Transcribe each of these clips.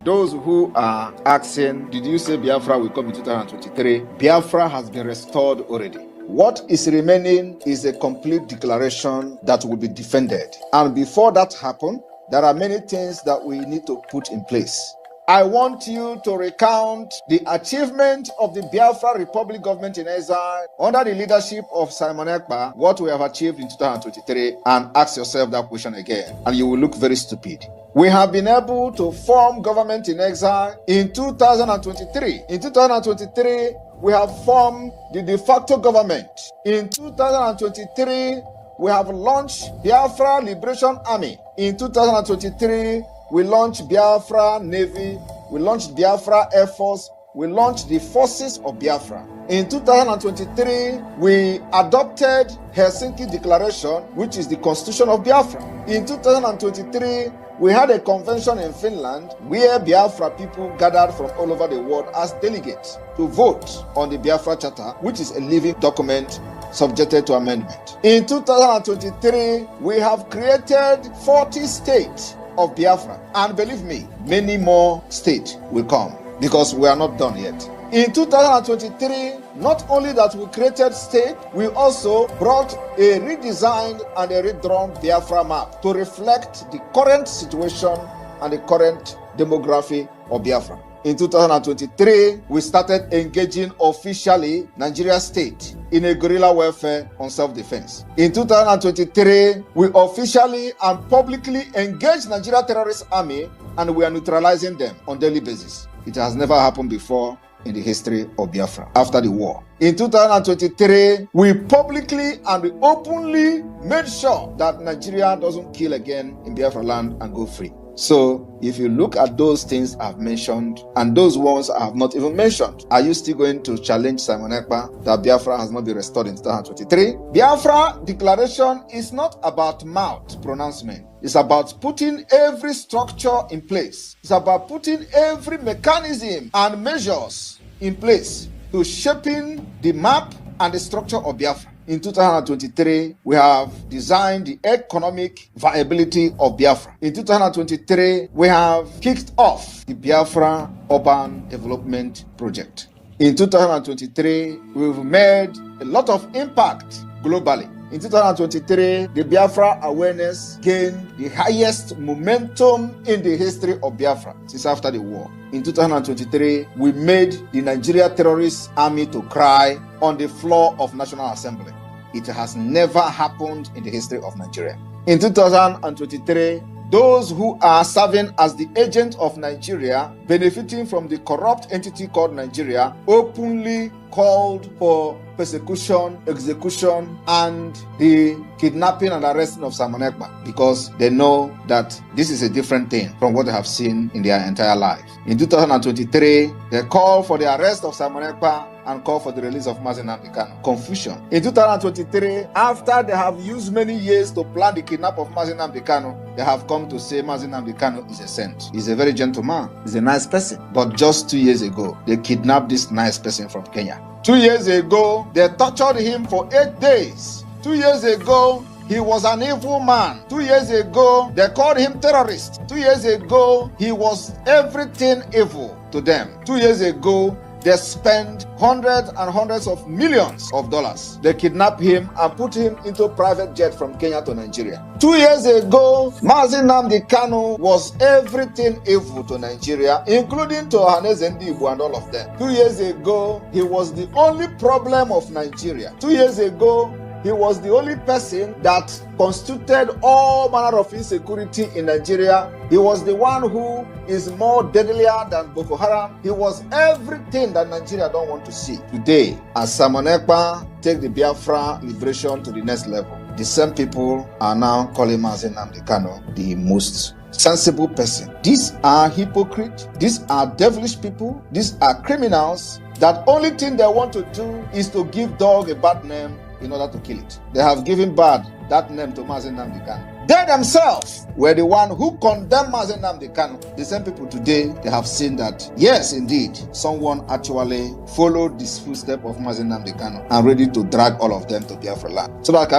Those who are asking, did you say Biafra will come in 2023? Biafra has been restored already. What is remaining is a complete declaration that will be defended. And before that happens, there are many things that we need to put in place. I want you to recount the achievement of the Biafra Republic government in exile under the leadership of Simon Ekpa, what we have achieved in 2023, and ask yourself that question again, and you will look very stupid. We have been able to form government in exile in 2023. In 2023, we have formed the de facto government. In 2023, we have launched Biafra Liberation Army. In 2023, we launched Biafra Navy, we launched Biafra Air Force, we launched the forces of Biafra. In 2023, we adopted Helsinki Declaration, which is the constitution of Biafra. In 2023, we had a convention in Finland where Biafra people gathered from all over the world as delegates to vote on the Biafra Charter, which is a living document subjected to amendment. In 2023, we have created 40 states of Biafra. And believe me, many more states will come because we are not done yet. In 2023, not only that we created state, we also brought a redesigned and a redrawn Biafra map to reflect the current situation and the current demography of Biafra. In 2023, we started engaging officially Nigeria state in a guerrilla warfare on self-defense. In 2023, we officially and publicly engaged Nigeria terrorist army, and we are neutralizing them on daily basis. It has never happened before in the history of Biafra after the war. In 2023, we publicly and openly made sure that Nigeria doesn't kill again in Biafra land and go free. So, if you look at those things I've mentioned and those ones I have not even mentioned, are you still going to challenge Simon Ekpa that Biafra has not been restored in 2023? Biafra declaration is not about mouth pronouncement. It's about putting every structure in place. It's about putting every mechanism and measures in place to shaping the map and the structure of Biafra. In 2023, we have designed the economic viability of Biafra. In 2023, we have kicked off the Biafra Urban Development Project. In 2023, we've made a lot of impact globally. In 2023, the Biafra awareness gained the highest momentum in the history of Biafra since after the war. In 2023, we made the Nigeria terrorist army to cry on the floor of National Assembly. It has never happened in the history of Nigeria. In 2023, those who are serving as the agent of Nigeria, benefiting from the corrupt entity called Nigeria, openly called for persecution, execution, and the kidnapping and arresting of Simon Ekpa because they know that this is a different thing from what they have seen in their entire life. In 2023, they call for the arrest of Simon Ekpa and call for the release of Mazi Nnamdi Kanu. Confusion. In 2023, after they have used many years to plan the kidnap of Mazi Nnamdi Kanu, they have come to say Mazi Nnamdi Kanu is a saint. He's a very gentleman. He's a nice person. But just 2 years ago, they kidnapped this nice person from Kenya. 2 years ago, they tortured him for 8 days. 2 years ago, he was an evil man. 2 years ago, they called him terrorist. 2 years ago, he was everything evil to them. 2 years ago, they spent hundreds and hundreds of millions of dollars. They kidnapped him and put him into a private jet from Kenya to Nigeria. 2 years ago, Mazi Nnamdi Kanu was everything evil to Nigeria, including to Ohaneze Ndigbo and all of them. 2 years ago, he was the only problem of Nigeria. 2 years ago, he was the only person that constituted all manner of insecurity in Nigeria. He was the one who is more deadlier than Boko Haram. He was everything that Nigeria don't want to see. Today, as Simon Ekpa take the Biafra liberation to the next level, the same people are now calling Mazi Nnamdi Kanu the most sensible person. These are hypocrites. These are devilish people. These are criminals that only thing they want to do is to give dog a bad name in order to kill it. They have given that name to Mazi Nnamdi Kanu. They themselves were the one who condemned Mazi Nnamdi Kanu. The same people today, they have seen that, yes, indeed, someone actually followed this footstep of Mazi Nnamdi Kanu and ready to drag all of them to Biafra land. So that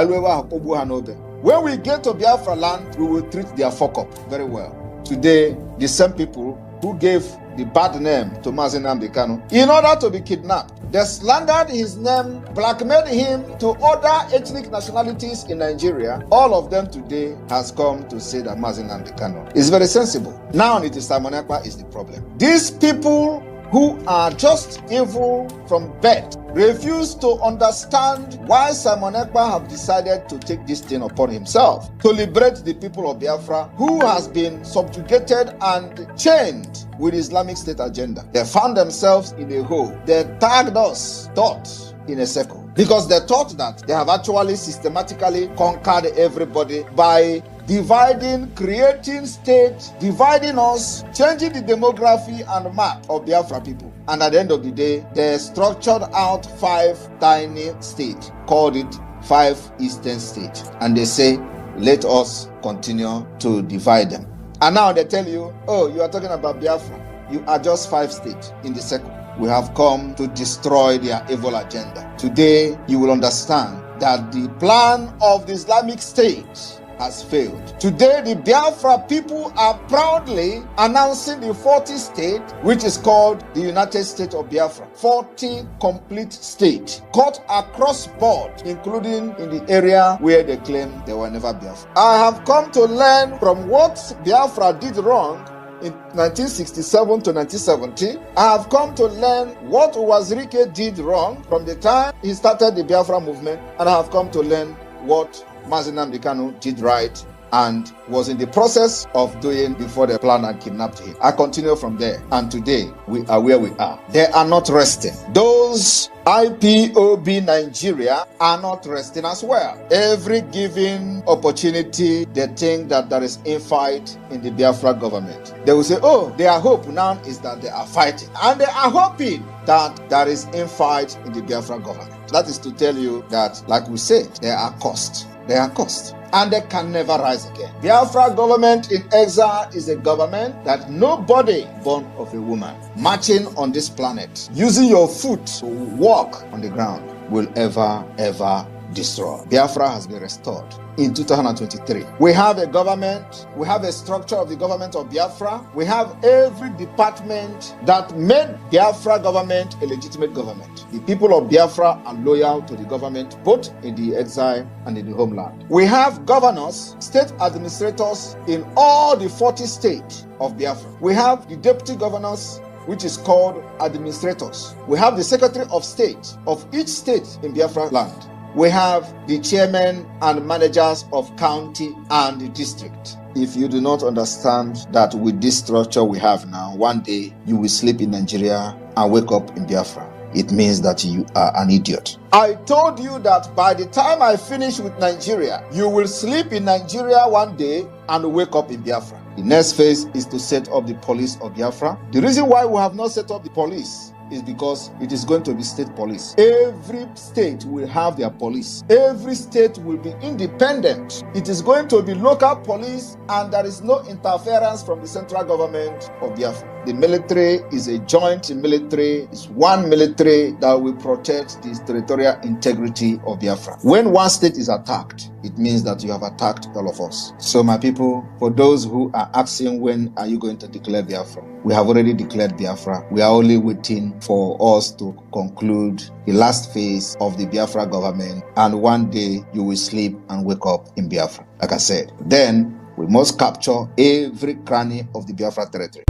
when we get to Biafra land, we will treat their fuck up very well. Today, the same people who gave the bad name to Mazi Nnamdi Kanu, in order to be kidnapped. They slandered his name, blackmailed him to other ethnic nationalities in Nigeria. All of them today has come to say that Mazi Nnamdi Kanu is very sensible. Now it is Simon Ekpa is the problem. These people who are just evil from birth refuse to understand why Simon Ekpa have decided to take this thing upon himself to liberate the people of Biafra who has been subjugated and chained with Islamic State agenda. They found themselves in a hole. They tagged us, thought, in a circle, because they thought that they have actually systematically conquered everybody by dividing, creating state, dividing us, changing the demography and map of Biafra people. And at the end of the day, they structured out 5 tiny states, called it 5 Eastern states. And they say, let us continue to divide them. And now they tell you, oh, you are talking about Biafra. You are just 5 states in the circle. We have come to destroy their evil agenda. Today, you will understand that the plan of the Islamic State has failed. Today, the Biafra people are proudly announcing the 40th state, which is called the United States of Biafra. 40 complete states, cut across board, including in the area where they claim they were never Biafra. I have come to learn from what Biafra did wrong in 1967 to 1970. I have come to learn what Wazirike did wrong from the time he started the Biafra movement, and I have come to learn what Mazi Nnamdi Kanu did right and was in the process of doing before the plan and kidnapped him. I continue from there, and today we are where we are. They are not resting. Those IPOB Nigeria are not resting as well. Every given opportunity, they think that there is infight in the Biafra government. They will say, oh, their hope now is that they are fighting. And they are hoping that there is infight in the Biafra government. That is to tell you that, like we said, they are cursed. They are cursed. And they can never rise again. Biafra government in exile is a government that nobody born of a woman marching on this planet, using your foot to walk on the ground, will ever destroy. Biafra has been restored in 2023. We have a government, we have a structure of the government of Biafra, we have every department that made Biafra government a legitimate government. The people of Biafra are loyal to the government, both in the exile and in the homeland. We have governors, state administrators in all the 40 states of Biafra. We have the deputy governors, which is called administrators. We have the secretary of state of each state in Biafra land. We have the chairmen and managers of county and the district. If you do not understand that with this structure we have now, one day you will sleep in Nigeria and wake up in Biafra, it means that you are an idiot. I told you that by the time I finish with Nigeria, you will sleep in Nigeria one day and wake up in Biafra. The next phase is to set up the police of Biafra. The reason why we have not set up the police is because it is going to be state police. Every state will have their police. Every state will be independent. It is going to be local police, and there is no interference from the central government of Biafra. The military is a joint military. It's one military that will protect the territorial integrity of Biafra. When one state is attacked, it means that you have attacked all of us. So my people, for those who are asking when are you going to declare Biafra, we have already declared Biafra. We are only waiting for us to conclude the last phase of the Biafra government, and one day you will sleep and wake up in Biafra. Like I said, then we must capture every cranny of the Biafra territory.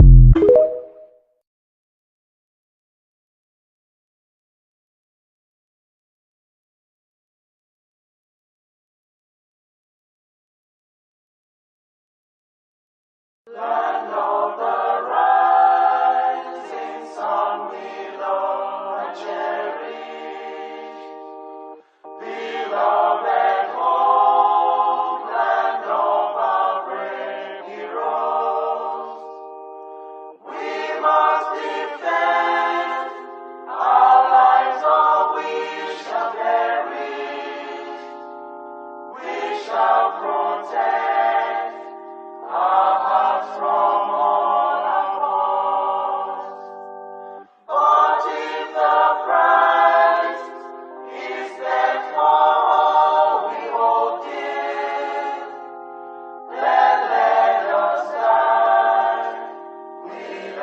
Land of the rising sun, we love and cherish. Beloved home, land of our brave heroes. We must defend our lives, or we shall perish. We shall protect our hearts from all our foes. But if the price is death for all we hold dear, then let us die with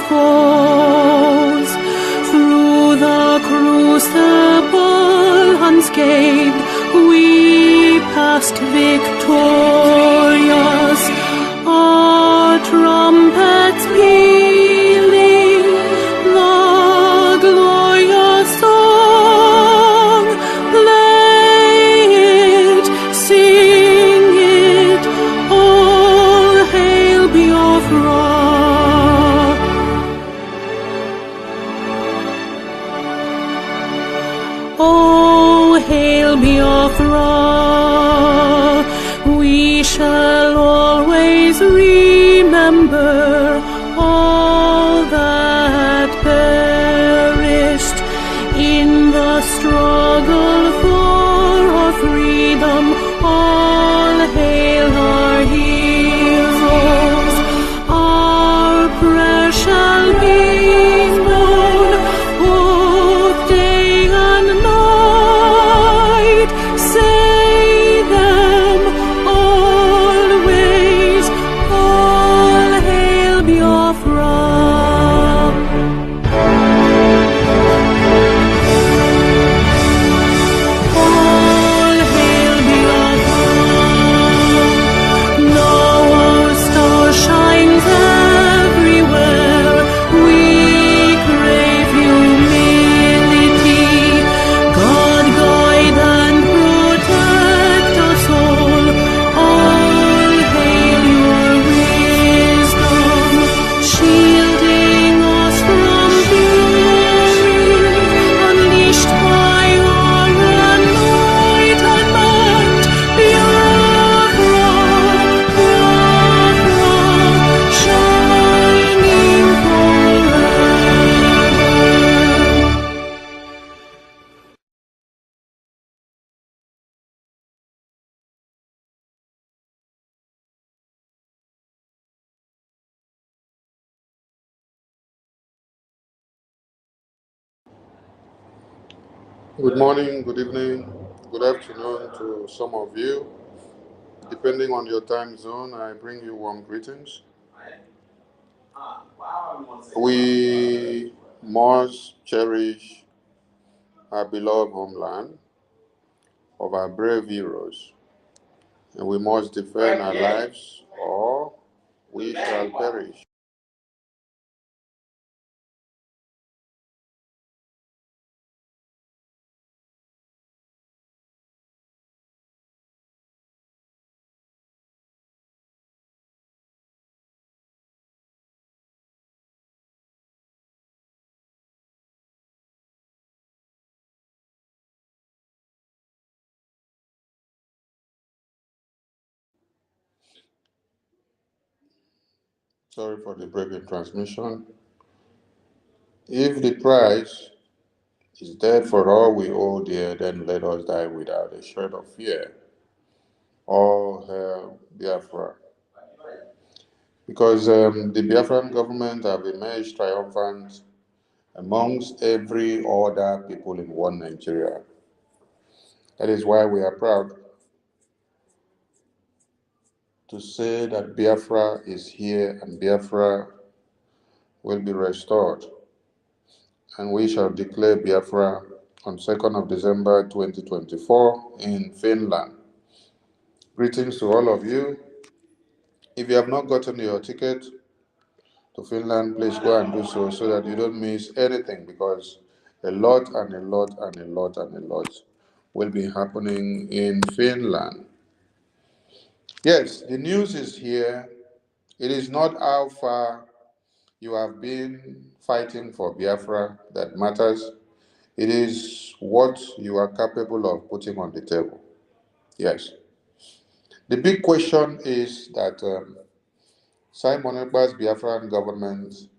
foes. Through the crucible unscathed, we passed victorious. Our trumpets pealing, the glorious song, play it, sing it, all hail Biafra. Oh, hail Biafra, we shall always remember all that perished in the struggle for our freedom. All hail our heroes, our prayers shall be known both day and night. Say them always, all hail Biafra. All hail Biafra. Now our star shines everywhere. We crave humility. God guide and protect us all. All hail your wisdom, shielding us from fury, unleashed by our enlightenment. Biafra, Biafra, shining forever. Good morning, good evening, good afternoon to some of you. Depending on your time zone, I bring you warm greetings. We must cherish our beloved homeland of our brave heroes, and we must defend our lives or we shall perish. Sorry for the break in transmission. If the price is dead for all we hold dear, then let us die without a shred of fear. All hail Biafra. Because the Biafran government have emerged triumphant amongst every other people in one Nigeria. That is why we are proud to say that Biafra is here and Biafra will be restored. And we shall declare Biafra on 2nd of December 2024 in Finland. Greetings to all of you. If you have not gotten your ticket to Finland, please go and do so that you don't miss anything, because a lot and a lot and a lot and a lot will be happening in Finland. Yes, the news is here. It is not how far you have been fighting for Biafra that matters. It is what you are capable of putting on the table. Yes. The big question is that Simon Ekpa's Biafran government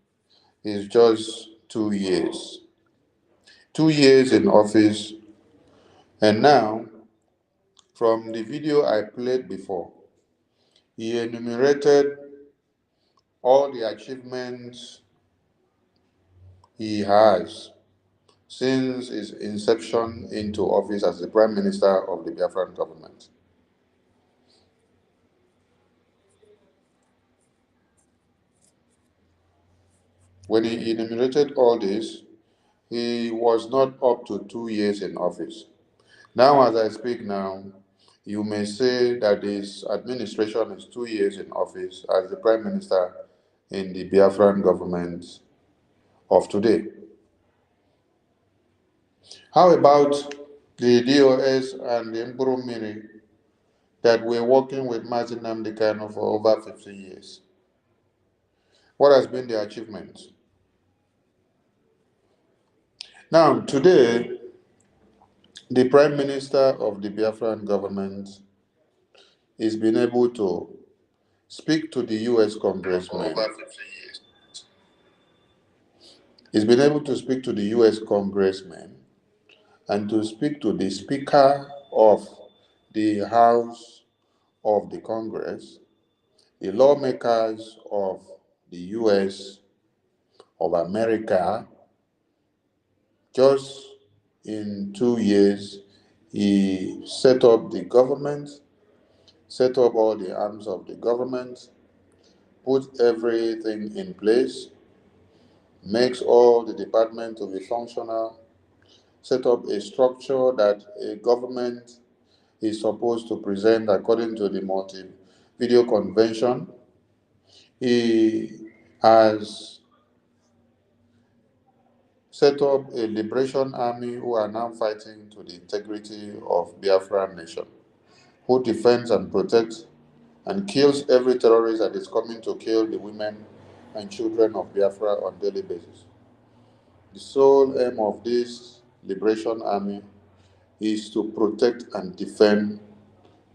is just 2 years. 2 years in office, and now, from the video I played before, he enumerated all the achievements he has since his inception into office as the Prime Minister of the Biafran government. When he enumerated all this, he was not up to 2 years in office. Now, as I speak now, you may say that his administration is 2 years in office as the Prime Minister in the Biafran government of today. How about the DOS and the Mburumiri that were working with Martin Nnamdi Kanu for over 50 years? What has been the achievement? Now, today, the Prime Minister of the Biafran government is being able to speak to the US congressmen. He's been able to speak to the US congressmen and to speak to the Speaker of the House of the Congress, the lawmakers of the US of America. Just in 2 years, he set up the government, set up all the arms of the government, put everything in place, makes all the departments to be functional, set up a structure that a government is supposed to present according to the multi-video convention. He has set up a liberation army who are now fighting to the integrity of Biafra nation, who defends and protects and kills every terrorist that is coming to kill the women and children of Biafra on a daily basis. The sole aim of this liberation army is to protect and defend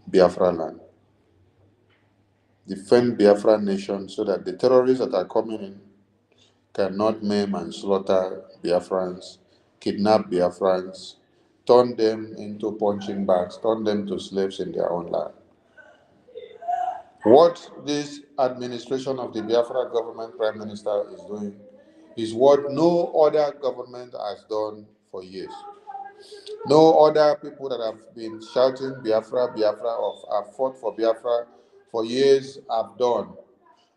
Biafra land, defend Biafra nation so that the terrorists that are coming in cannot maim and slaughter Biafrans, kidnap Biafrans, turn them into punching bags, turn them to slaves in their own land. What this administration of the Biafra government Prime Minister is doing is what no other government has done for years. No other people that have been shouting Biafra, Biafra, or have fought for Biafra for years have done.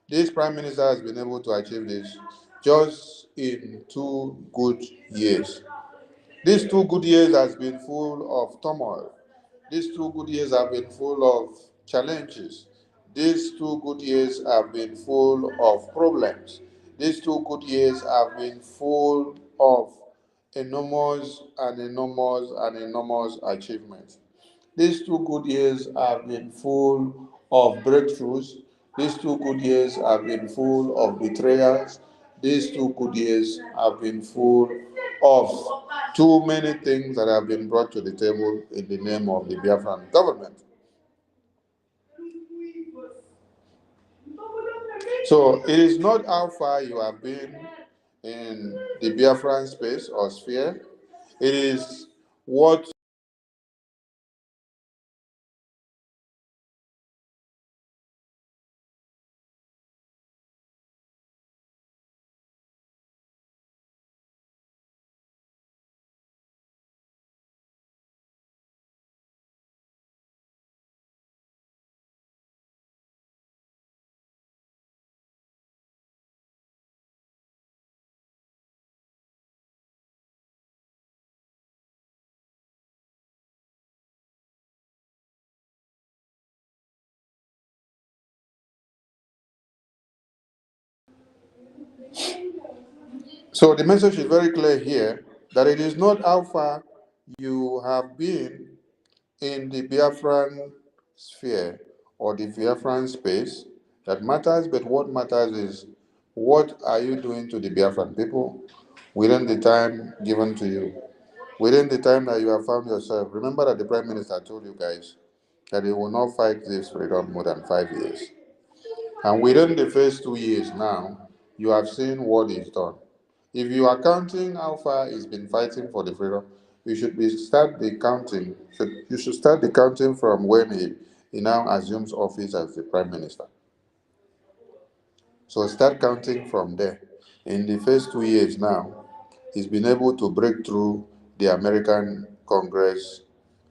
This Prime Minister has been able to achieve this just in 2 good years. These 2 good years has been full of turmoil. These 2 good years have been full of challenges. These 2 good years have been full of problems. These 2 good years have been full of enormous and enormous and enormous achievements. These 2 good years have been full of breakthroughs. These 2 good years have been full of betrayals. These 2 good years have been full of too many things that have been brought to the table in the name of the Biafran government. So it is not how far you have been in the Biafran space or sphere. It is what So the message is very clear here that it is not how far you have been in the Biafran sphere or the Biafran space that matters, but what matters is what are you doing to the Biafran people within the time given to you, within the time that you have found yourself. Remember that the Prime Minister told you guys that he will not fight this freedom more than 5 years. And within the first 2 years now, you have seen what he's done. If you are counting how far he's been fighting for the freedom, you should start the counting. You should start the counting from when he now assumes office as the Prime Minister. So start counting from there. In the first 2 years now, he's been able to break through the American Congress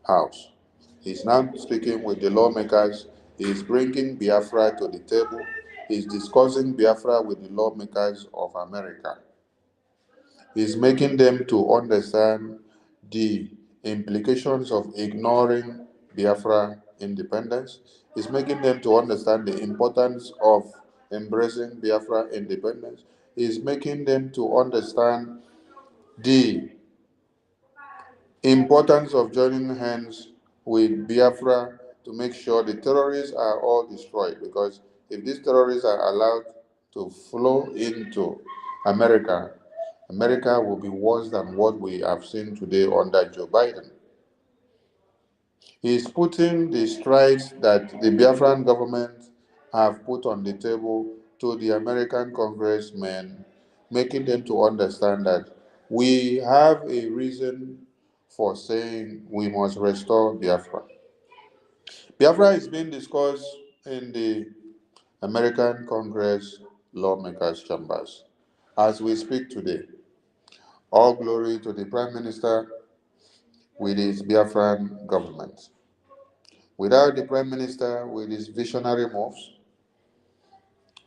House. He's now speaking with the lawmakers. He's bringing Biafra to the table. is discussing Biafra with the lawmakers of America. He's making them to understand the implications of ignoring Biafra independence. He's making them to understand the importance of embracing Biafra independence. He's making them to understand the importance of joining hands with Biafra to make sure the terrorists are all destroyed, because if these terrorists are allowed to flow into America, America will be worse than what we have seen today under Joe Biden. He is putting the strides that the Biafran government have put on the table to the American congressmen, making them to understand that we have a reason for saying we must restore Biafra. Biafra is being discussed in the American Congress lawmakers' chambers as we speak today. All glory to the Prime Minister with his Biafran government. Without the Prime Minister with his visionary moves,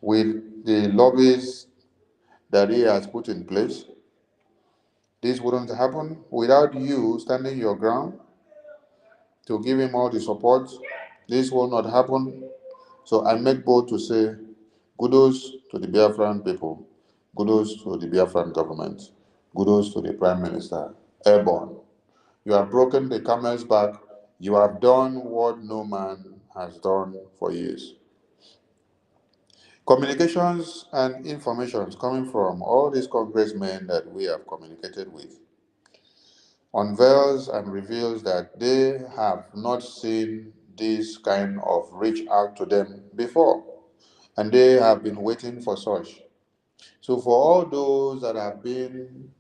with the lobbies that he has put in place, this wouldn't happen. Without you standing your ground to give him all the support, this will not happen. So I make bold to say, kudos to the Biafran people, kudos to the Biafran government, kudos to the Prime Minister. Airborne. You have broken the camel's back. You have done what no man has done for years. Communications and information coming from all these congressmen that we have communicated with unveils and reveals that they have not seen this kind of reach out to them before, and they have been waiting for such. So for all those that have been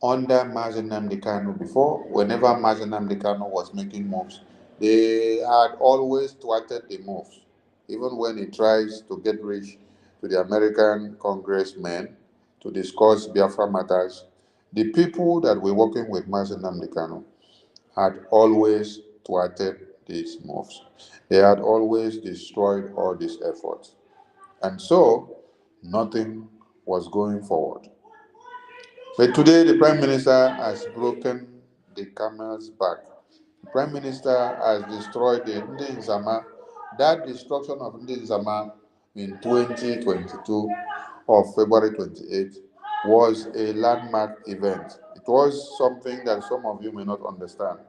under Mazi Nnamdi Kanu before, whenever Mazi Nnamdi Kanu was making moves, they had always thwarted the moves, even when he tries to get rich to the American congressmen to discuss Biafra matters. The people that were working with Mazi Nnamdi Kanu had always thwarted these moves. They had always destroyed all these efforts. And so, nothing was going forward. But today, the Prime Minister has broken the camel's back. The Prime Minister has destroyed the Ndi Nzama. That destruction of Ndi Nzama in 2022 of February 28 was a landmark event. It was something that some of you may not understand.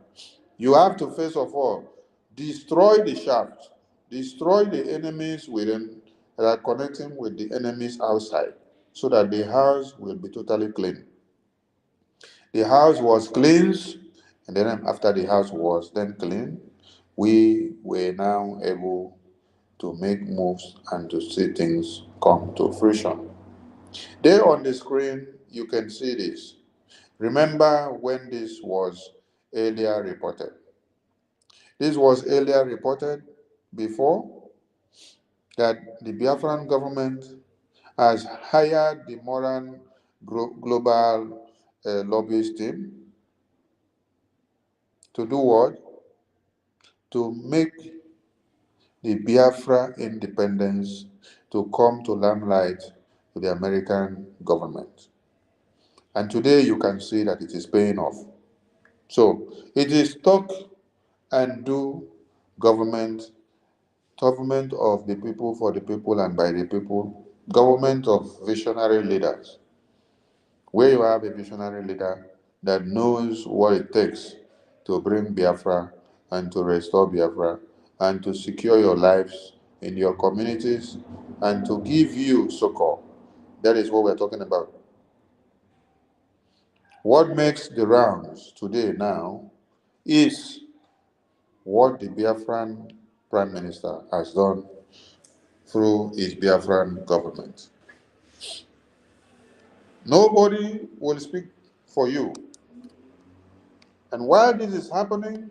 You have to, first of all, destroy the shaft, destroy the enemies within that are connecting with the enemies outside, so that the house will be totally clean. The house was cleansed, and then after the house was then clean, we were now able to make moves and to see things come to fruition. There on the screen, you can see this. Remember when this was earlier reported? This was earlier reported before that the Biafran government has hired the Moran Global Lobbyist team to do what? To make the Biafra independence to come to limelight to the American government. And today you can see that it is paying off. So it is talk and do government, government of the people, for the people, and by the people, government of visionary leaders, where you have a visionary leader that knows what it takes to bring Biafra and to restore Biafra and to secure your lives in your communities and to give you succor. That is what we're talking about. What makes the rounds today now is what the Biafran Prime Minister has done through his Biafran government. Nobody will speak for you. And while this is happening,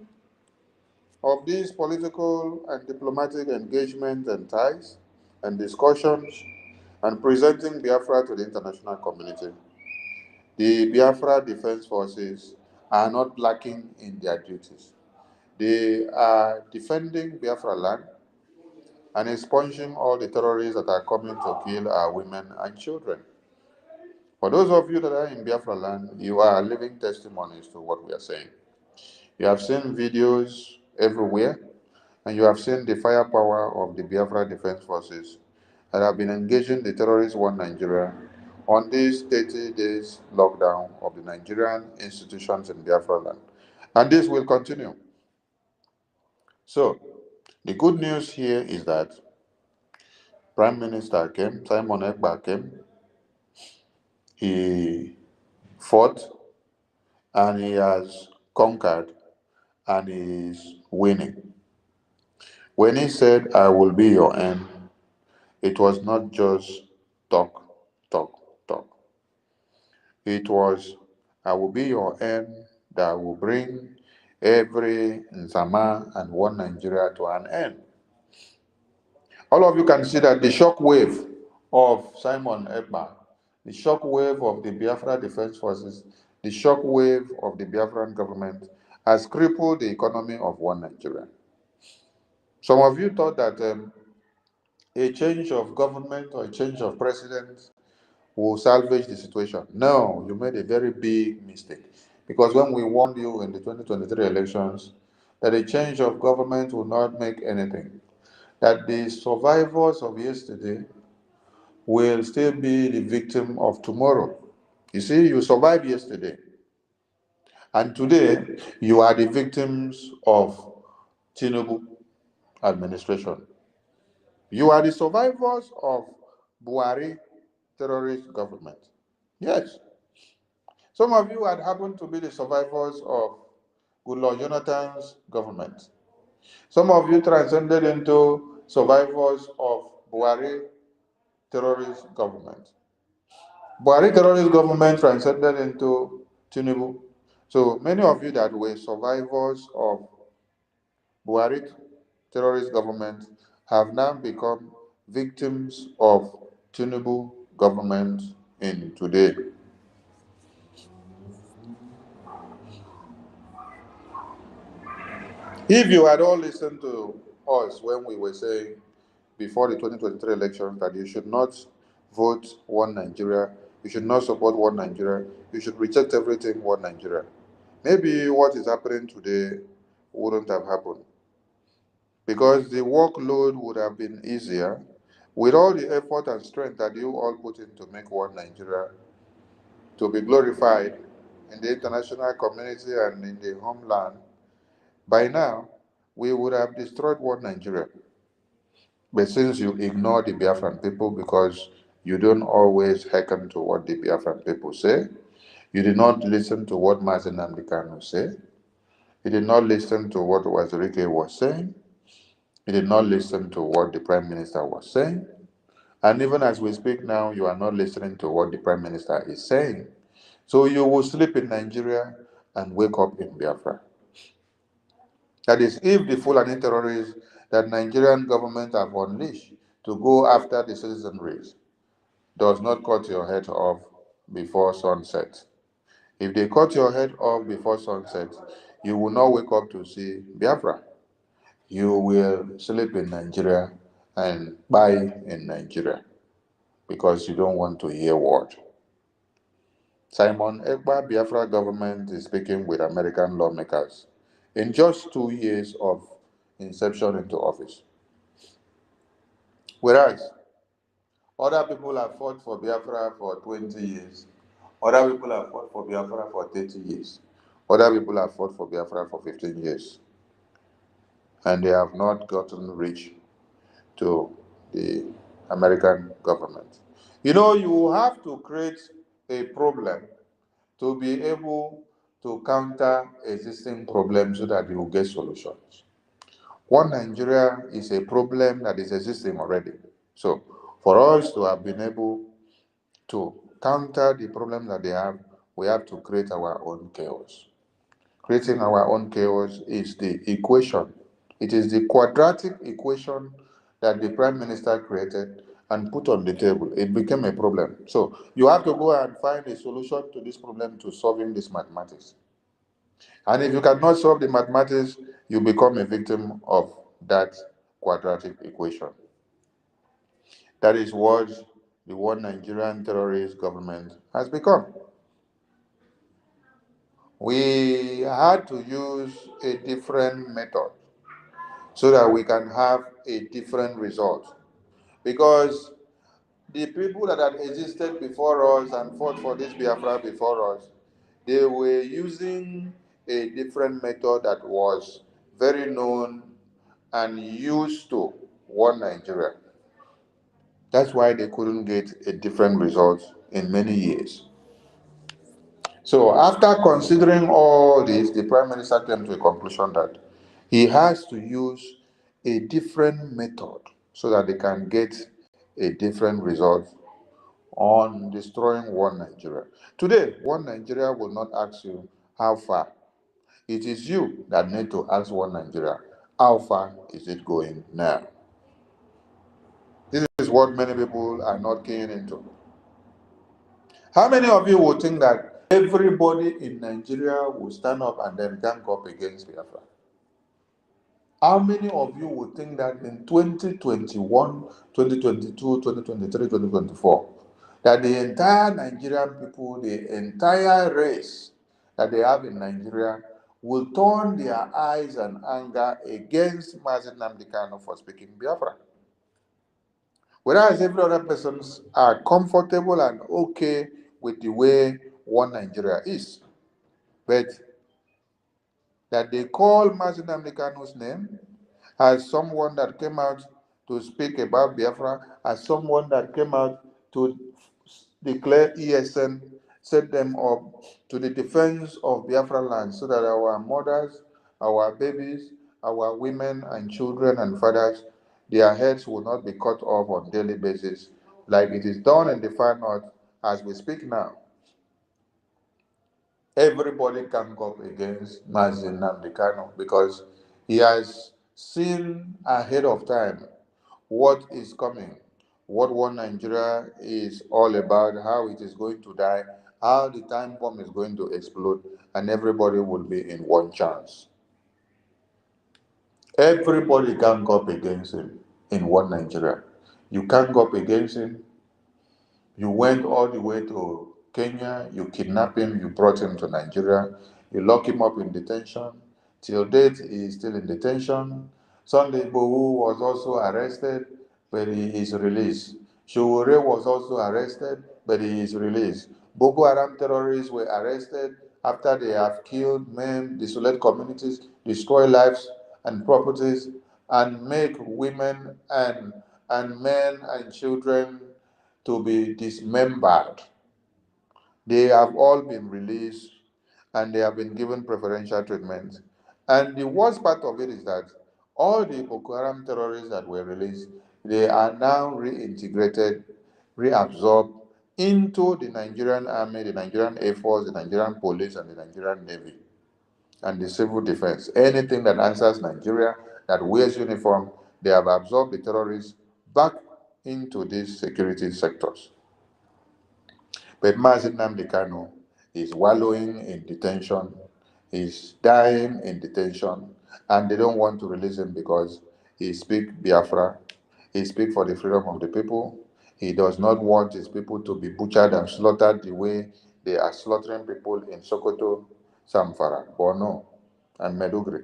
of these political and diplomatic engagement and ties and discussions and presenting Biafra to the international community, the Biafra Defense Forces are not lacking in their duties. They are defending Biafra land. and expunging all the terrorists that are coming to kill our women and children. For those of you that are in Biafra land, you are living testimonies to what we are saying. You have seen videos everywhere, and you have seen the firepower of the Biafra Defense Forces that have been engaging the terrorist war Nigeria on this 30 days lockdown of the Nigerian institutions in Biafra land. And this will continue. So, the good news here is that Prime Minister came, Simon Ekpa came, he fought, and he has conquered, and he is winning. When he said, I will be your end, it was not just talk, talk, talk. It was, I will be your end that will bring every Nzama and one Nigeria to an end. All of you can see that the shock wave of Simon Ekpa, the shock wave of the Biafra Defense Forces, the shock wave of the Biafran government has crippled the economy of one Nigeria. Some of you thought that a change of government or a change of president will salvage the situation. No, you made a very big mistake. Because when we warned you in the 2023 elections that a change of government will not make anything, that the survivors of yesterday will still be the victim of tomorrow. You see, you survived yesterday. And today, you are the victims of Tinubu administration. You are the survivors of Buhari terrorist government. Yes. Some of you had happened to be the survivors of Goodluck Jonathan's government. Some of you transcended into survivors of Buhari terrorist government. Buhari terrorist government transcended into Tinubu. So many of you that were survivors of Buhari terrorist government have now become victims of Tinubu government in today. If you had all listened to us when we were saying before the 2023 elections that you should not vote one Nigeria, you should not support one Nigeria, you should reject everything one Nigeria, maybe what is happening today wouldn't have happened. Because the workload would have been easier with all the effort and strength that you all put in to make one Nigeria to be glorified in the international community and in the homeland. By now, we would have destroyed one Nigeria. But since you ignore the Biafran people because you don't always hearken to what the Biafran people say, you did not listen to what Mazi Nnamdi Kanu said, you did not listen to what Wazirike was saying, you did not listen to what the Prime Minister was saying, and even as we speak now, you are not listening to what the Prime Minister is saying. So you will sleep in Nigeria and wake up in Biafra. That is, if the Fulani terrorists that Nigerian government have unleashed to go after the citizenry does not cut your head off before sunset. If they cut your head off before sunset, you will not wake up to see Biafra. You will sleep in Nigeria and buy in Nigeria because you don't want to hear word. Simon Ekpa Biafra government is speaking with American lawmakers in just 2 years of inception into office. Whereas other people have fought for Biafra for 20 years, other people have fought for Biafra for 30 years, other people have fought for Biafra for 15 years, and they have not gotten rich to the American government. You know, you have to create a problem to be able to counter existing problems so that you will get solutions. One Nigeria is a problem that is existing already. So for us to have been able to counter the problem that they have, we have to create our own chaos. Creating our own chaos is the equation. It is the quadratic equation that the Prime Minister created and put on the table. It became a problem. So you have to go and find a solution to this problem to solving this mathematics. And if you cannot solve the mathematics, you become a victim of that quadratic equation. That is what the one Nigerian terrorist government has become. We had to use a different method so that we can have a different result. Because the people that had existed before us and fought for this Biafra before us, they were using a different method that was very known and used to one Nigeria. That's why they couldn't get a different result in many years. So after considering all this, the Prime Minister came to a conclusion that he has to use a different method so that they can get a different result on destroying one Nigeria. Today, one Nigeria will not ask you how far. It is you that need to ask one Nigeria, how far is it going now? This is what many people are not keying into. How many of you would think that everybody in Nigeria will stand up and then gang up against Biafra? How many of you would think that in 2021, 2022, 2023, 2024, that the entire Nigerian people, the entire race that they have in Nigeria, will turn their eyes and anger against Mazi Nnamdi Kanu for speaking Biafra? Whereas every other persons are comfortable and okay with the way one Nigeria is. But that they call Mazi Nnamdi Kanu's name as someone that came out to speak about Biafra, as someone that came out to declare ESN, set them up to the defense of Biafra land so that our mothers, our babies, our women and children and fathers, their heads will not be cut off on a daily basis like it is done in the far north as we speak now. Everybody can go up against Mazi Nnamdi Kanu because he has seen ahead of time what is coming, what one Nigeria is all about, how it is going to die, how the time bomb is going to explode, and everybody will be in one chance. Everybody can go up against him in one Nigeria. You can't go up against him. You went all the way to Kenya, you kidnapped him, you brought him to Nigeria, you lock him up in detention. Till date, he is still in detention. Sunday Igboho was also arrested, but he is released. Showore was also arrested, but he is released. Boko Haram terrorists were arrested after they have killed men, desolate communities, destroy lives and properties, and make women and men and children to be dismembered. They have all been released and they have been given preferential treatment. And the worst part of it is that all the Boko Haram terrorists that were released, they are now reintegrated, reabsorbed into the Nigerian Army, the Nigerian Air Force, the Nigerian Police, and the Nigerian Navy, and the Civil Defense. Anything that answers Nigeria, that wears uniform, they have absorbed the terrorists back into these security sectors. But Mazi Nnamdi Kanu is wallowing in detention, he's dying in detention, and they don't want to release him because he speaks Biafra, he speaks for the freedom of the people. He does not want his people to be butchered and slaughtered the way they are slaughtering people in Sokoto, Zamfara, Borno, and Meduguri.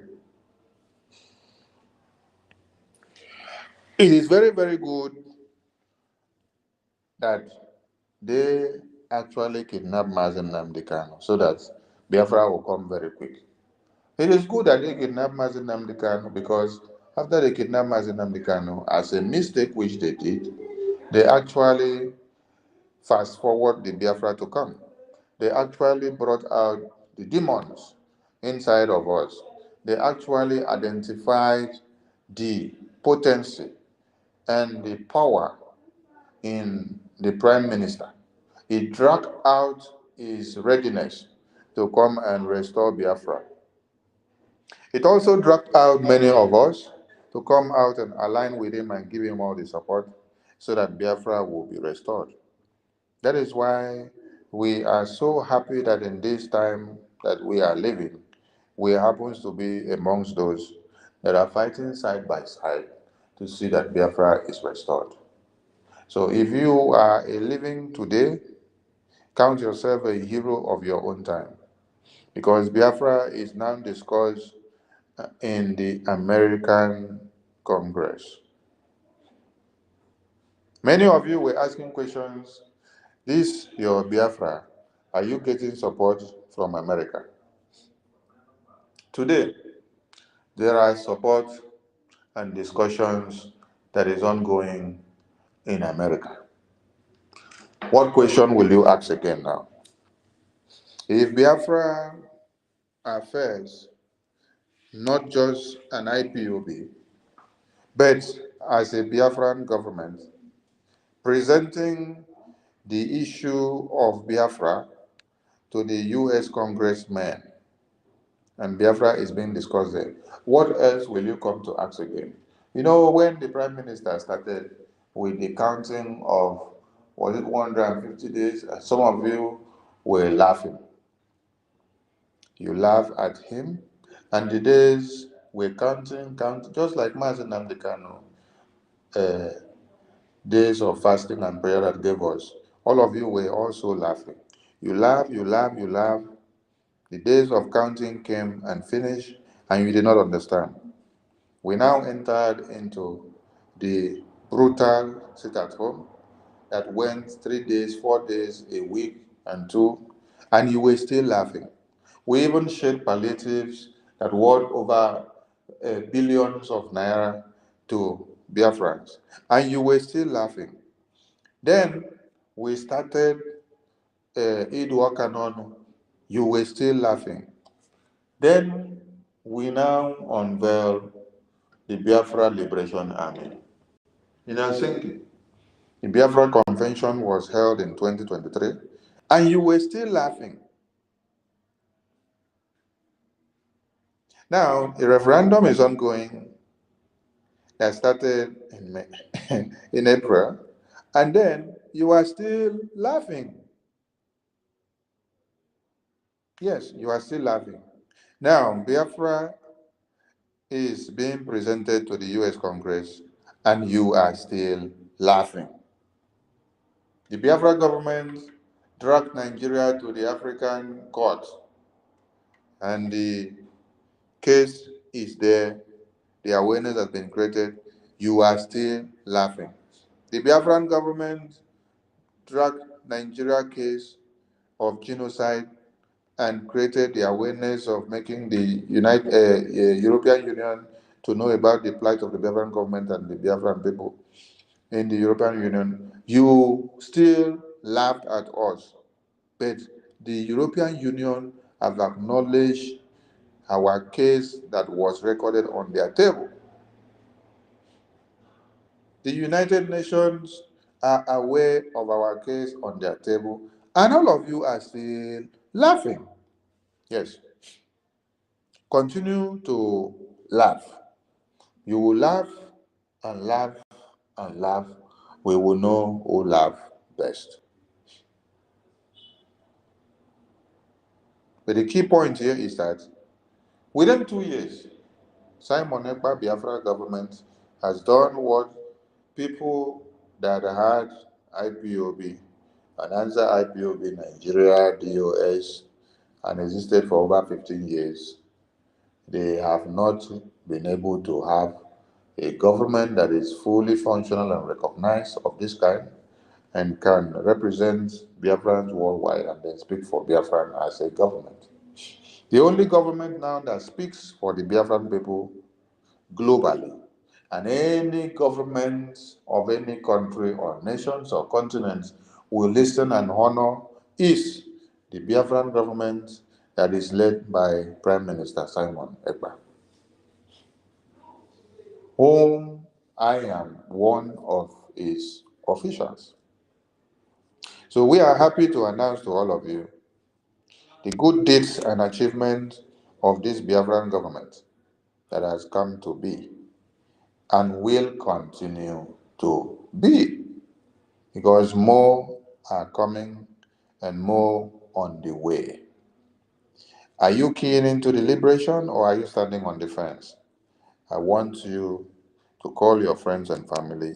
It is very, very good that they actually kidnap Mazi Nnamdi Kanu so that Biafra will come very quick. It is good that they kidnap Mazi Nnamdi Kanu because after they kidnap Mazi Nnamdi Kanu, as a mistake which they did, they actually fast forward the Biafra to come. They actually brought out the demons inside of us. They actually identified the potency and the power in the Prime Minister. He dragged out his readiness to come and restore Biafra. It also dragged out many of us to come out and align with him and give him all the support so that Biafra will be restored. That is why we are so happy that in this time that we are living, we happen to be amongst those that are fighting side by side to see that Biafra is restored. So if you are a living today, count yourself a hero of your own time, because Biafra is now discussed in the American Congress. Many of you were asking questions. This, your Biafra, are you getting support from America? Today, there are support and discussions that is ongoing in America. What question will you ask again now? If Biafra affairs not just an IPOB, but as a Biafran government presenting the issue of Biafra to the US congressmen, and Biafra is being discussed there, what else will you come to ask again? You know, when the Prime Minister started with the counting of, was it 150 days? Some of you were laughing. You laugh at him, and the days were counting, just like Mazen Namdekano, days of fasting and prayer that gave us. All of you were also laughing. You laugh, you laugh, you laugh. The days of counting came and finished, and you did not understand. We now entered into the brutal sit at home that went 3 days, 4 days, a week, and 2, and you were still laughing. We even shared palliatives that worth over billions of naira to Biafrans, and you were still laughing. Then we started Eid Wakanon, you were still laughing. Then we now unveil the Biafra Liberation Army. In Helsinki, the Biafra Convention was held in 2023, and you were still laughing. Now, a referendum is ongoing that started in May, in April, and then you are still laughing. Yes, you are still laughing. Now, Biafra is being presented to the US Congress, and you are still laughing. The Biafra government dragged Nigeria to the African court, and the case is there. The awareness has been created. You are still laughing. The Biafran government dragged Nigeria case of genocide and created the awareness of making the European Union to know about the plight of the Biafran government and the Biafran people in the European Union. You still laughed at us, but the European Union have acknowledged our case that was recorded on their table. The United Nations are aware of our case on their table, and all of you are still laughing. Yes. Continue to laugh. You will laugh and laugh and laugh. We will know who laugh best. But the key point here is that within 2 years, Simon Ekpa Biafra government has done what people that had IPOB, and answer IPOB Nigeria, DOS, and existed for over 15 years, they have not been able to have a government that is fully functional and recognized of this kind and can represent Biafrans worldwide and then speak for Biafran as a government. The only government now that speaks for the Biafran people globally, and any government of any country or nations or continents will listen and honor, is the Biafran government that is led by Prime Minister Simon Ekpa, whom I am one of his officials. So we are happy to announce to all of you the good deeds and achievements of this Biafran government that has come to be and will continue to be, because more are coming and more on the way. Are you keying into the liberation, or are you standing on the fence? I want you to call your friends and family.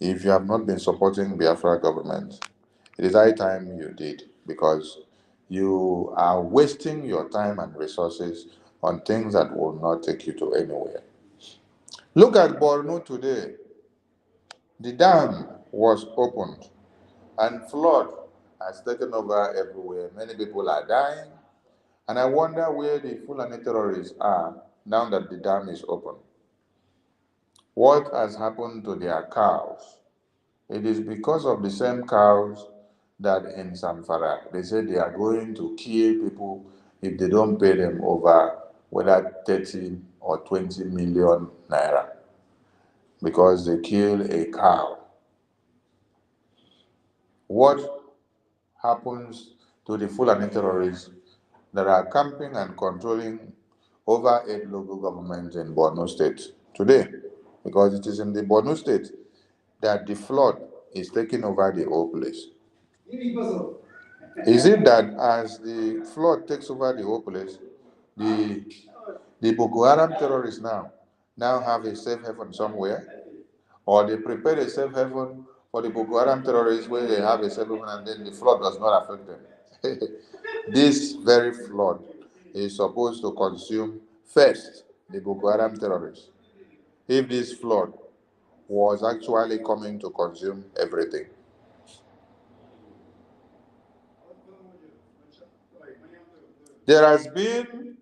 If you have not been supporting Biafra government, it is high time you did, because you are wasting your time and resources on things that will not take you to anywhere. Look at Borno today. The dam was opened and flood has taken over everywhere. Many people are dying. And I wonder where the Fulani terrorists are now that the dam is open. What has happened to their cows? It is because of the same cows that in Zamfara, they say they are going to kill people if they don't pay them over whether 30 or 20 million naira because they kill a cow. What happens to the Fulani terrorists that are camping and controlling over 8 local governments in Borno State today? Because it is in the Borno State that the flood is taking over the whole place. Is it that as the flood takes over the whole place, the Boko Haram terrorists now have a safe haven somewhere, or they prepare a safe haven for the Boko Haram terrorists where they have a safe haven and then the flood does not affect them? This very flood is supposed to consume first the Boko Haram terrorists. If this flood was actually coming to consume everything. There has been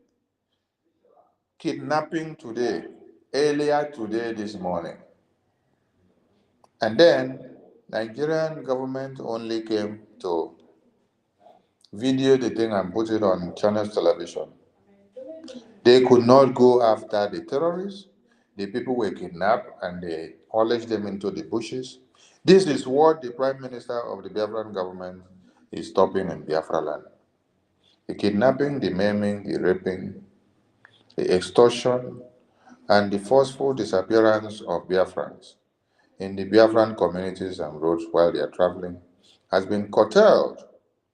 kidnapping today, earlier today this morning. And then Nigerian government only came to video the thing and put it on channels television. They could not go after the terrorists. The people were kidnapped and they hauled them into the bushes. This is what the Prime Minister of the Biafran government is stopping in Biafra land. The kidnapping, the maiming, the raping, the extortion, and the forceful disappearance of Biafrans in the Biafran communities and roads while they are traveling has been curtailed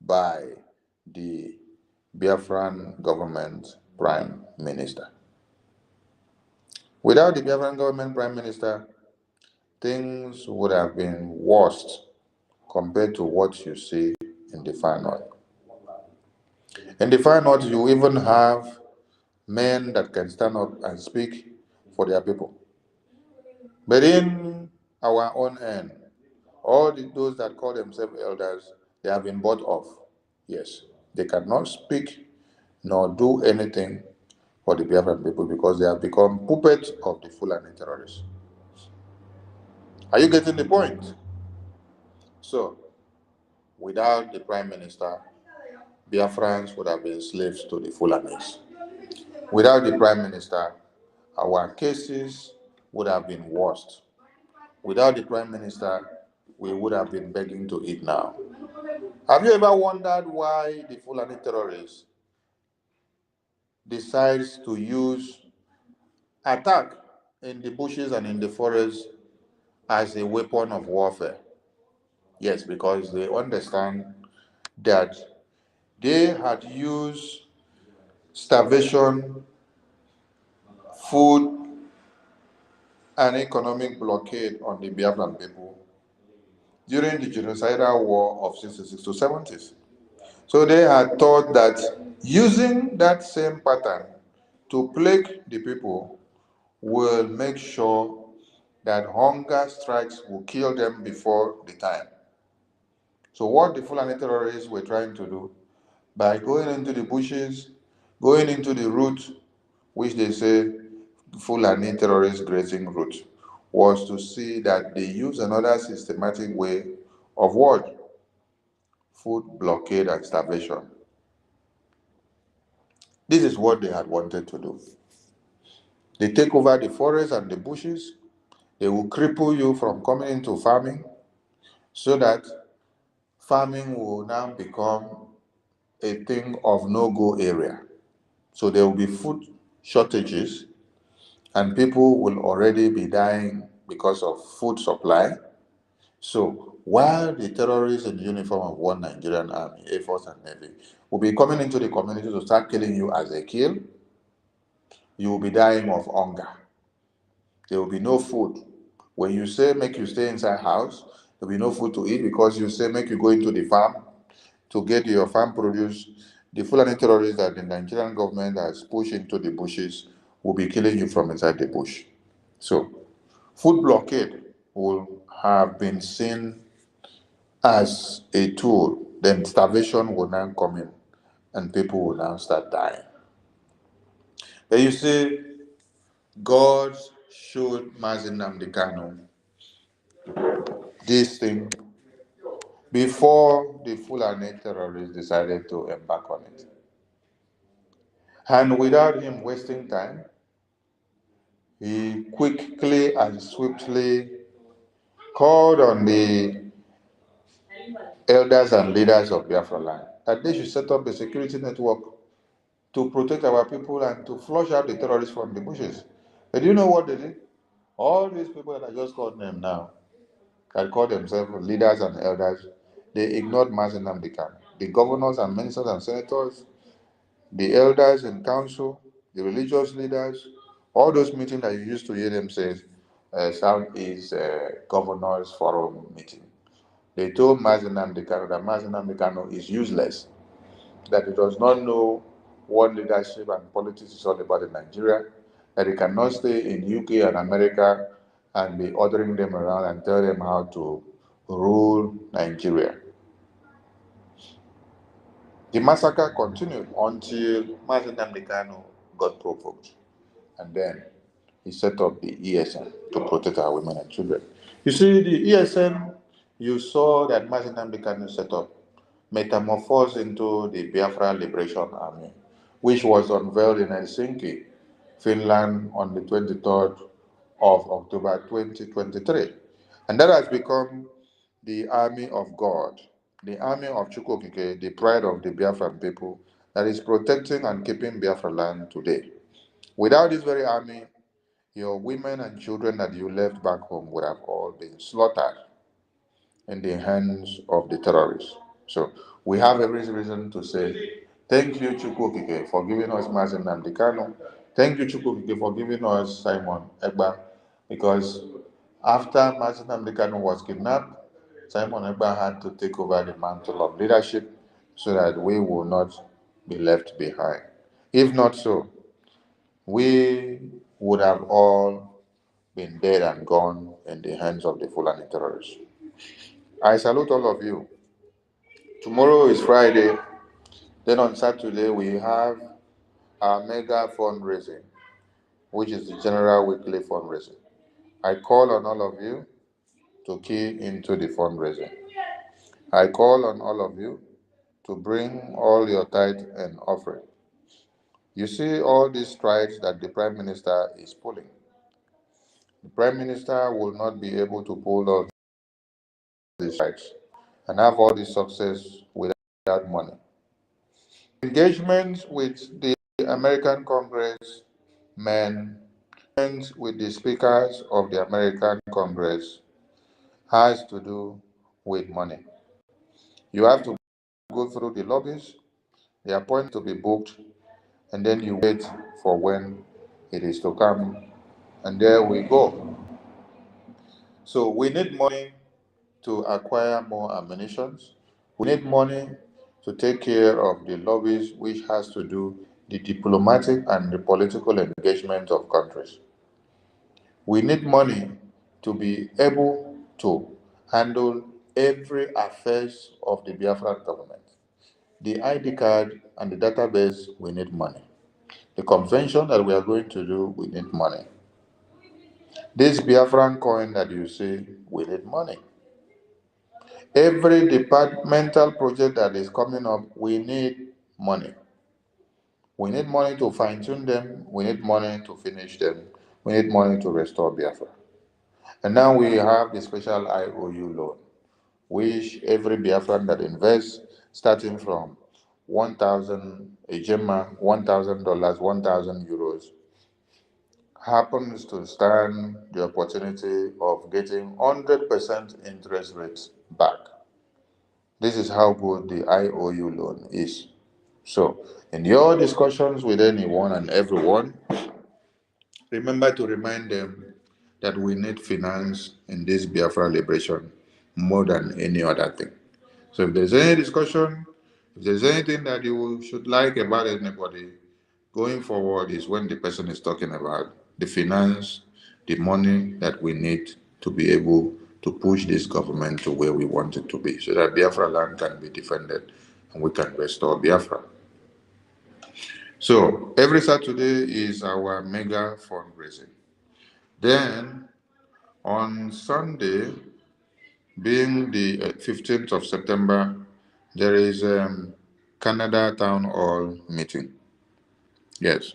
by the Biafran government Prime Minister. Without the Biafran government Prime Minister, things would have been worse compared to what you see in the far north. In the far north, you even have men that can stand up and speak for their people. But in our own end, those that call themselves elders, they have been bought off. Yes, they cannot speak nor do anything for the Biafran people because they have become puppets of the Fulani terrorists. Are you getting the point? So, without the Prime Minister, Biafrans would have been slaves to the Fulanis. Without the Prime Minister, our cases would have been worse. Without the Prime Minister, we would have been begging to eat now. Have you ever wondered why the Fulani terrorists decides to use attack in the bushes and in the forest as a weapon of warfare? Yes, because they understand that they had used starvation, food, and economic blockade on the Biafran people during the genocidal war of 66 to 70s. So they had thought that using that same pattern to plague the people will make sure that hunger strikes will kill them before the time. So what the Fulani terrorists were trying to do, by going into the bushes, going into the route, which they say Fulani terrorist grazing route, was to see that they use another systematic way of what? Food blockade and starvation. This is what they had wanted to do. They take over the forests and the bushes. They will cripple you from coming into farming so that farming will now become a thing of no-go area. So there will be food shortages and people will already be dying because of food supply. So while the terrorists in the uniform of one Nigerian army, Air Force and Navy, will be coming into the community to start killing you as they kill, you will be dying of hunger. There will be no food. When you say make you stay inside house, there will be no food to eat because you say make you go into the farm to get your farm produce. The Fulani terrorists that the Nigerian government has pushed into the bushes will be killing you from inside the bush. So, food blockade will have been seen as a tool. Then starvation will now come in and people will now start dying. Then you see, God showed Mazi Nnamdi Kanu this thing before the Fulani terrorists decided to embark on it. And without him wasting time, he quickly and swiftly called on the elders and leaders of Biafra land that they should set up a security network to protect our people and to flush out the terrorists from the bushes. But do you know what they did? All these people that I just called them now, that call themselves leaders and elders, they ignored Mazi Nnamdi Kanu. The governors and ministers and senators, the elders in council, the religious leaders, all those meetings that you used to hear them say, Southeast Governors Forum meeting. They told Mazi Nnamdi Kanu that Mazi Nnamdi Kanu is useless, that he does not know what leadership and politics is all about in Nigeria, that he cannot stay in UK and America and be ordering them around and tell them how to rule Nigeria. The massacre continued until Mazi Nnamdi Kanu got provoked, and then he set up the ESN to protect our women and children. You see, the ESN you saw that Mazi Nnamdi Kanu set up metamorphosed into the Biafra Liberation Army, which was unveiled in Helsinki, Finland on the 23rd of October 2023. And that has become the army of God, the army of Chukwokike, the pride of the Biafran people that is protecting and keeping Biafra land today. Without this very army, your women and children that you left back home would have all been slaughtered in the hands of the terrorists. So we have every reason to say, thank you, Chukwokike, for giving us Mazi Nnamdi Kanu. Thank you, Chukwokike, for giving us Simon Egba, because after Mazi Nnamdi Kanu was kidnapped, Simon Egba had to take over the mantle of leadership so that we will not be left behind. If not so, we would have all been dead and gone in the hands of the Fulani terrorists. I salute all of you. Tomorrow is Friday. Then on Saturday, we have our mega fundraising, which is the general weekly fundraising. I call on all of you to key into the fundraising. I call on all of you to bring all your tithe and offering. You see all these strides that the Prime Minister is pulling. The Prime Minister will not be able to pull all these strides and have all this success without money. Engagements with the American Congress men, with the speakers of the American Congress has to do with money. You have to go through the lobbies, the appointment to be booked, and then you wait for when it is to come, and there we go. So we need money to acquire more ammunition. We need money to take care of the lobbies, which has to do the diplomatic and the political engagement of countries. We need money to be able to handle every affairs of the Biafran government. The ID card and the database, we need money. The convention that we are going to do, we need money. This Biafran coin that you see, we need money. Every departmental project that is coming up, we need money. We need money to fine-tune them. We need money to finish them. We need money to restore Biafra. And now we have the special IOU loan, which every Biafran that invests, starting from 1,000 a gemma, $1,000, 1,000 euros, happens to stand the opportunity of getting 100% interest rates back. This is how good the IOU loan is. So, in your discussions with anyone and everyone, remember to remind them that we need finance in this Biafra liberation more than any other thing. So if there's any discussion, if there's anything that you should like about anybody, going forward is when the person is talking about the finance, the money that we need to be able to push this government to where we want it to be, so that Biafra land can be defended and we can restore Biafra. So every Saturday is our mega fundraising. Then on Sunday, being the 15th of September, there is Canada Town Hall meeting. Yes,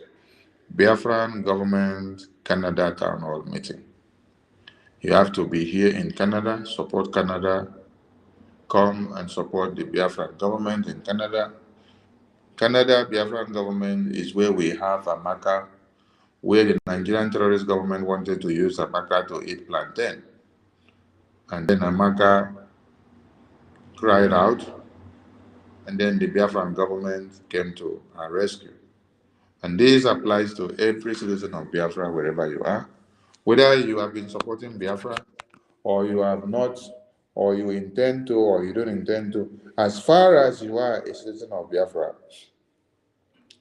Biafran Government Canada Town Hall meeting. You have to be here in Canada, support Canada, come and support the Biafran government in Canada. Canada Biafran government is where we have Amaka, where the Nigerian terrorist government wanted to use Amaka to eat plantain. And then Amaka cried out, and then the Biafran government came to our rescue. And this applies to every citizen of Biafra, wherever you are. Whether you have been supporting Biafra, or you have not, or you intend to, or you don't intend to, as far as you are a citizen of Biafra,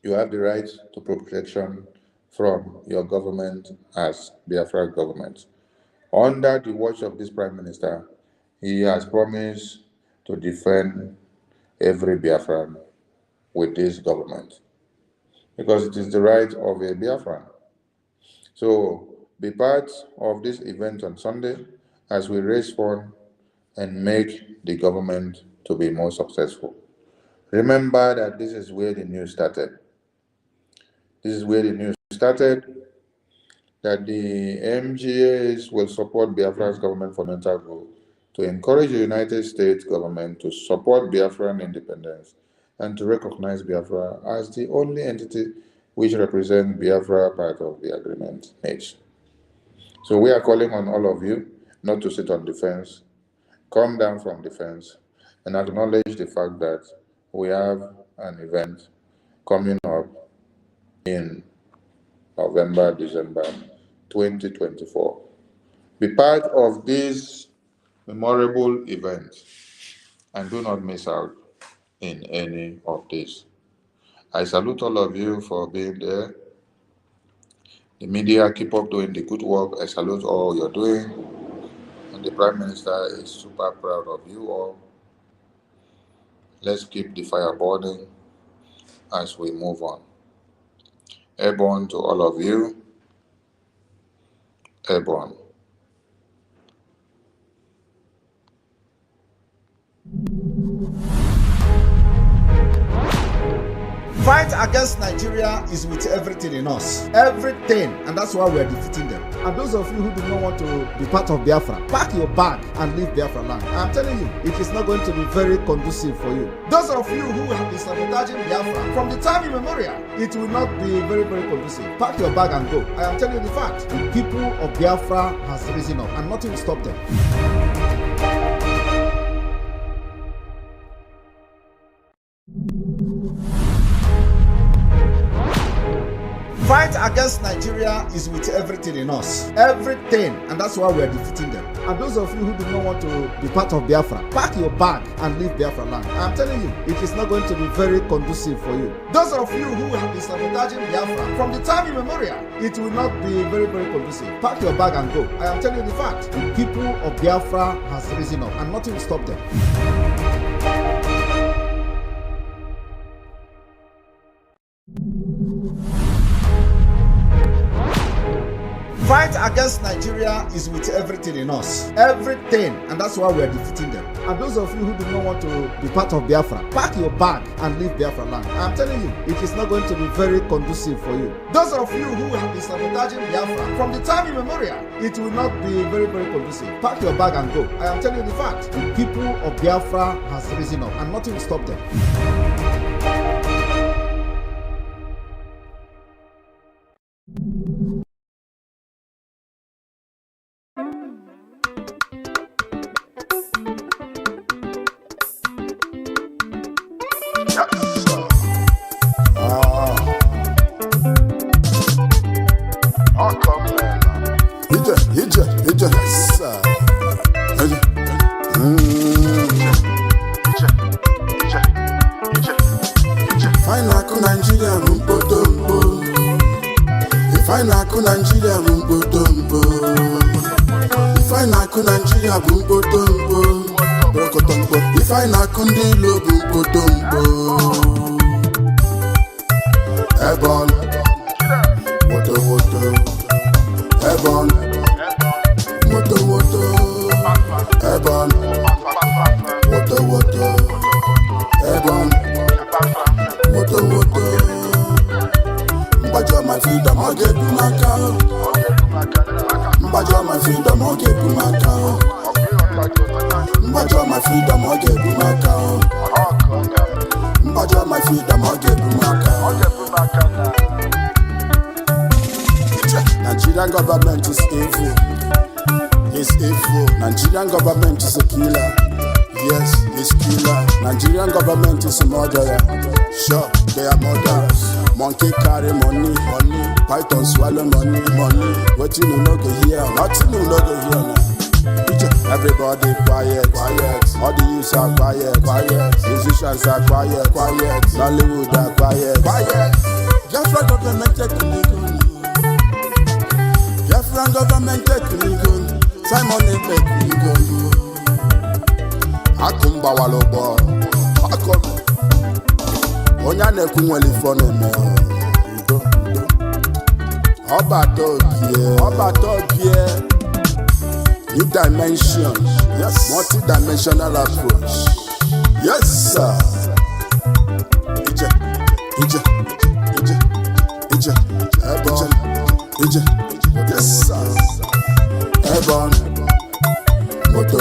you have the right to protection from your government as Biafra government. Under the watch of this Prime Minister, he has promised to defend every Biafran with this government, because it is the right of a Biafran. So be part of this event on Sunday as we raise funds and make the government to be more successful. Remember that this is where the news started. This is where the news started, that the MGAs will support Biafra's government fundamental goal to encourage the United States government to support Biafran independence and to recognize Biafra as the only entity which represents Biafra part of the agreement made. So we are calling on all of you not to sit on the fence, come down from the fence, and acknowledge the fact that we have an event coming up in November, December 2024. Be part of this memorable event and do not miss out in any of this. I salute all of you for being there. The media, keep up doing the good work. I salute all you're doing. And the Prime Minister is super proud of you all. Let's keep the fire burning as we move on. Airborne to all of you. Airborne. Fight against Nigeria is with everything in us. Everything. And that's why we're defeating them. And those of you who do not want to be part of Biafra, pack your bag and leave Biafra land. I'm telling you, it is not going to be very conducive for you. Those of you who have been sabotaging Biafra from the time immemorial, it will not be very, very conducive. Pack your bag and go. I am telling you the fact. The people of Biafra has risen up and nothing will stop them. Fight against Nigeria is with everything in us. Everything. And that's why we're defeating them. And those of you who do not want to be part of Biafra, pack your bag and leave Biafra land. I'm telling you, it is not going to be very conducive for you. Those of you who have been sabotaging Biafra from the time immemorial, it will not be very, very conducive. Pack your bag and go. I am telling you the fact. The people of Biafra has risen up and nothing will stop them. Fight against Nigeria is with everything in us. Everything. And that's why we're defeating them. And those of you who do not want to be part of Biafra, pack your bag and leave Biafra land. I'm telling you, it is not going to be very conducive for you. Those of you who have been sabotaging Biafra from the time immemorial, it will not be very, very conducive. Pack your bag and go. I am telling you the fact. The people of Biafra has risen up and nothing will stop them. Hije. Yes, sir. Final Nigeria Mumpotombo. Final Nigeria Mumpotombo. Final Nigeria Mumpotombo. Brokotombo. Final Kundilo Mumpotombo. Ebon. Woto. Ebon. Woto. Ebon. Woto. Ebon. Woto. Mbajo my freedom, I'll get to my cow. Mbajo my freedom, I'll get to my cow. Mbajo my freedom, I'll get to my cow. Mbajo my freedom, I'll get to my cow. Nigerian government is evil. It's evil. Nigerian government is a killer. Yes, it's killer. Nigerian government is a murderer. Sure, they are murderers. Monkey carry money. Python swallow money. What you no go hear? Nothing you no go hear now. Everybody quiet. All the youths are quiet. Musicians are quiet. Nollywood are quiet. Biafra government technical. Biafra government technical. Simon technical. Akumba walobo. Akom. Onya neku nwele phone me. Obatopie. New dimension. Yes. Multi-dimensional approach. Yes, sir. Ije. Yes, sir. Ebon. Woto.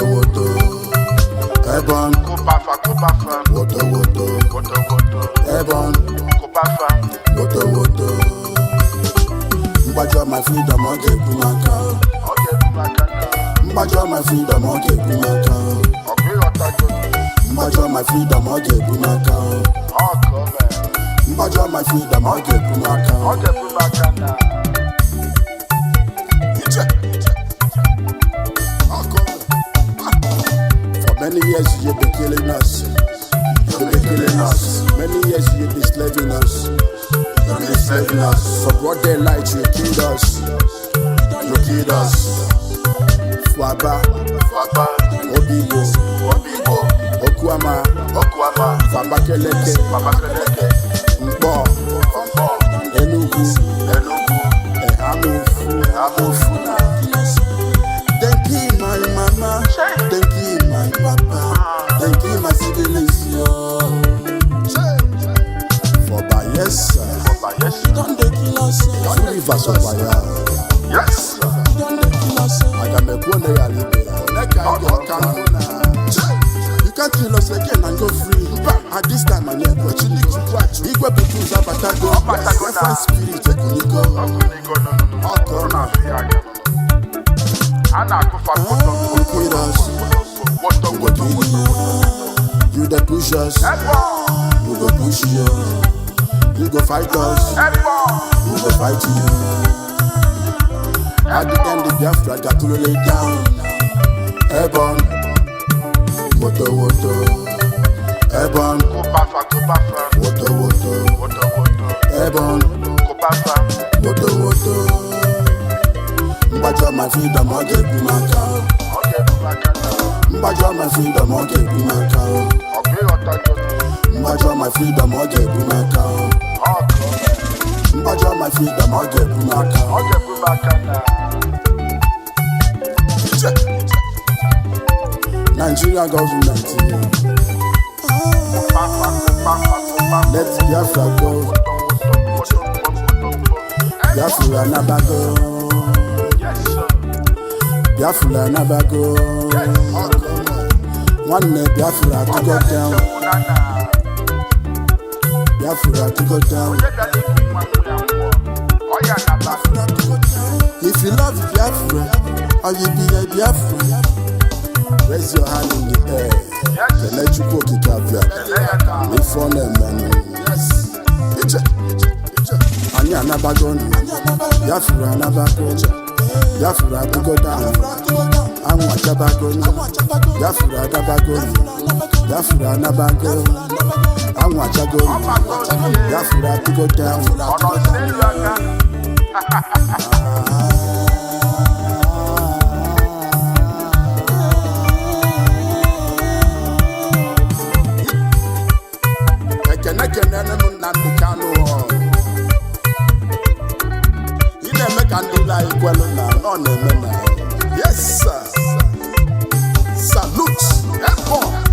Ebon. Woto. Ebon. Woto. Mbajo my freedom, I'll get to my cow. Mbajo my freedom, I'll get to my cow. Mbajo my freedom, I'll get to my cow. Mbajo my freedom, I'll get to my cow. For many years you've been killing us. Many years you've been slaving us. For broad daylight you killed us. Fuaba. Obigo. Okuama. Fabakeleke. Mbo. Enugu. Ehamufu. Thank you my mama. Thank you my papa. Thank you my siblings. For Bayesa. Don't they kill us? Don't leave us over here. Yes. Don't they kill us? I can make one day I live you can't kill us again and go free. At this time I need opportunity to watch. Equal people have attacked go. Reference spirit take on you go. You the push us. We go push you. You go fight us. We go fight you. At the end the Biafra got to lay down. Ebon. Woto. Ebon. Woto. Ebon. Woto. Mbajo my freedom, I'll get to my cow. Mbajo my freedom, I'll get to my cow. Mbajo my freedom, I'll get to my cow. Mbajo my freedom, I'll get to my cow. Nigeria government, let Biafra go. Biafra never go. Biafra never go. One day Biafra to go down. Biafra to go down. If you love Biafra, or you be a Biafra, raise your hand in the air. The let you go to Biafra. Me for them man. Anya never go. Biafra never go. Biafra to go down. Anwa chabago, Biafra dabago, Biafra nabago, Anwa chago, Biafra to go down. Yes, sir. Salute.